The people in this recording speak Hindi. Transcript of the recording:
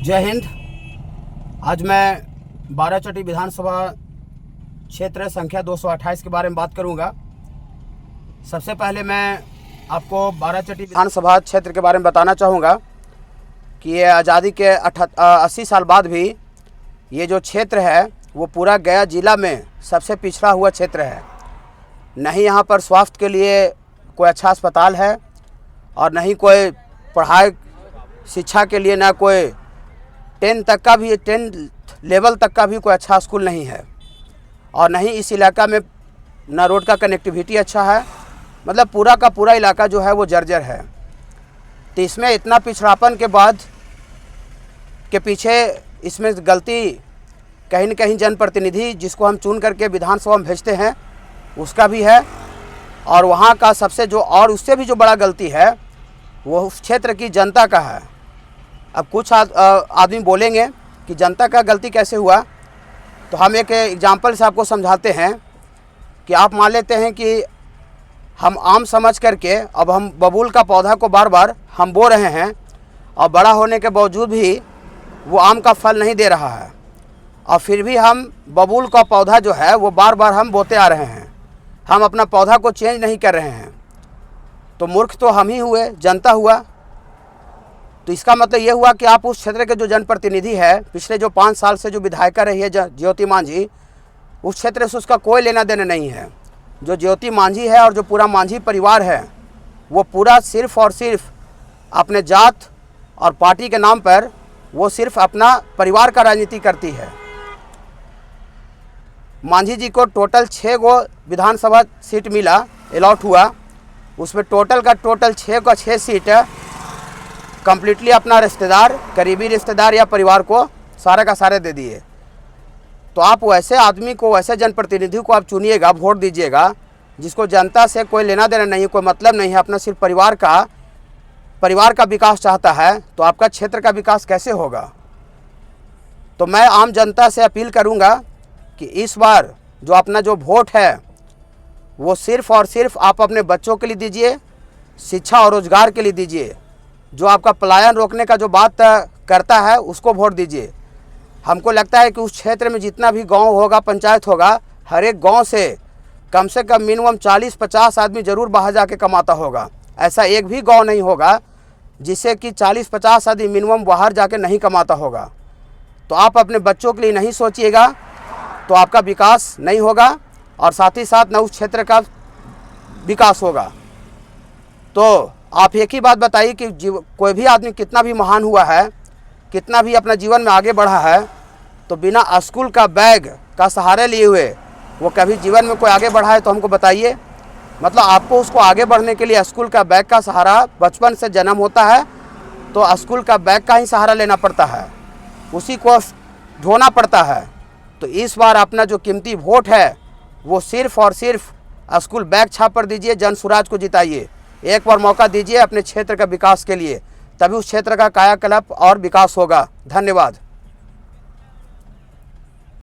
जय हिंद। आज मैं बाराचट्टी विधानसभा क्षेत्र संख्या 228 के बारे में बात करूंगा। सबसे पहले मैं आपको बाराचट्टी विधानसभा क्षेत्र के बारे में बताना चाहूँगा कि ये आज़ादी के 80 साल बाद भी ये जो क्षेत्र है वो पूरा गया ज़िला में सबसे पिछड़ा हुआ क्षेत्र है। नहीं यहाँ पर स्वास्थ्य के लिए कोई अच्छा अस्पताल है और नहीं कोई पढ़ाई शिक्षा के लिए ना कोई 10 लेवल तक का भी कोई अच्छा स्कूल नहीं है और नहीं इस इलाका में ना रोड का कनेक्टिविटी अच्छा है। मतलब पूरा का पूरा इलाका जो है वो जर्जर है। तो इसमें इतना पिछड़ापन के बाद के पीछे इसमें गलती कहीं न कहीं जनप्रतिनिधि जिसको हम चुन करके विधानसभा में भेजते हैं उसका भी है, और वहाँ का सबसे जो और उससे भी जो बड़ा गलती है वो उस क्षेत्र की जनता का है। अब कुछ आदमी बोलेंगे कि जनता का गलती कैसे हुआ, तो हम एक एग्जाम्पल से आपको समझाते हैं कि आप मान लेते हैं कि हम आम समझ करके अब हम बबूल का पौधा को बार बार हम बो रहे हैं और बड़ा होने के बावजूद भी वो आम का फल नहीं दे रहा है, और फिर भी हम बबूल का पौधा जो है वो बार बार हम बोते आ रहे हैं, हम अपना पौधा को चेंज नहीं कर रहे हैं। तो मूर्ख तो हम ही हुए, जनता हुआ। तो इसका मतलब ये हुआ कि आप उस क्षेत्र के जो जनप्रतिनिधि है, पिछले जो 5 साल से जो विधायिका रही है ज्योति मांझी, उस क्षेत्र से उसका कोई लेना देना नहीं है। जो ज्योति मांझी है और जो पूरा मांझी परिवार है वो पूरा सिर्फ और सिर्फ अपने जात और पार्टी के नाम पर वो सिर्फ अपना परिवार का राजनीति करती है। मांझी जी को टोटल 6 गो विधानसभा सीट मिला, अलॉट हुआ। उसमें टोटल का टोटल 6 का 6 सीट कम्प्लीटली अपना रिश्तेदार, करीबी रिश्तेदार या परिवार को सारे का सारे दे दिए। तो आप वैसे आदमी को, वैसे जनप्रतिनिधि को आप चुनिएगा, वोट दीजिएगा जिसको जनता से कोई लेना देना नहीं, कोई मतलब नहीं है, अपना सिर्फ परिवार का विकास चाहता है, तो आपका क्षेत्र का विकास कैसे होगा। तो मैं आम जनता से अपील करूंगा कि इस बार जो अपना जो वोट है वो सिर्फ और सिर्फ आप अपने बच्चों के लिए दीजिए, शिक्षा और रोजगार के लिए दीजिए। जो आपका पलायन रोकने का जो बात करता है उसको वोट दीजिए। हमको लगता है कि उस क्षेत्र में जितना भी गांव होगा, पंचायत होगा, हर एक गांव से कम मिनिमम 40-50 आदमी ज़रूर बाहर जाके कमाता होगा। ऐसा एक भी गांव नहीं होगा जिससे कि 40-50 आदमी मिनिमम बाहर जाके नहीं कमाता होगा। तो आप अपने बच्चों के लिए नहीं सोचिएगा तो आपका विकास नहीं होगा और साथ ही साथ न उस क्षेत्र का विकास होगा। तो आप एक ही बात बताइए कि कोई भी आदमी कितना भी महान हुआ है, कितना भी अपना जीवन में आगे बढ़ा है, तो बिना स्कूल का बैग का सहारे लिए हुए वो कभी जीवन में कोई आगे बढ़ा है तो हमको बताइए। मतलब आपको उसको आगे बढ़ने के लिए स्कूल का बैग का सहारा, बचपन से जन्म होता है तो स्कूल का बैग का ही सहारा लेना पड़ता है, उसी को ढोना पड़ता है। तो इस बार अपना जो कीमती वोट है वो सिर्फ और सिर्फ स्कूल बैग छाप पर दीजिए, जन स्वराज को जिताइए। एक बार मौका दीजिए अपने क्षेत्र का विकास के लिए, तभी उस क्षेत्र का कायाकल्प और विकास होगा। धन्यवाद।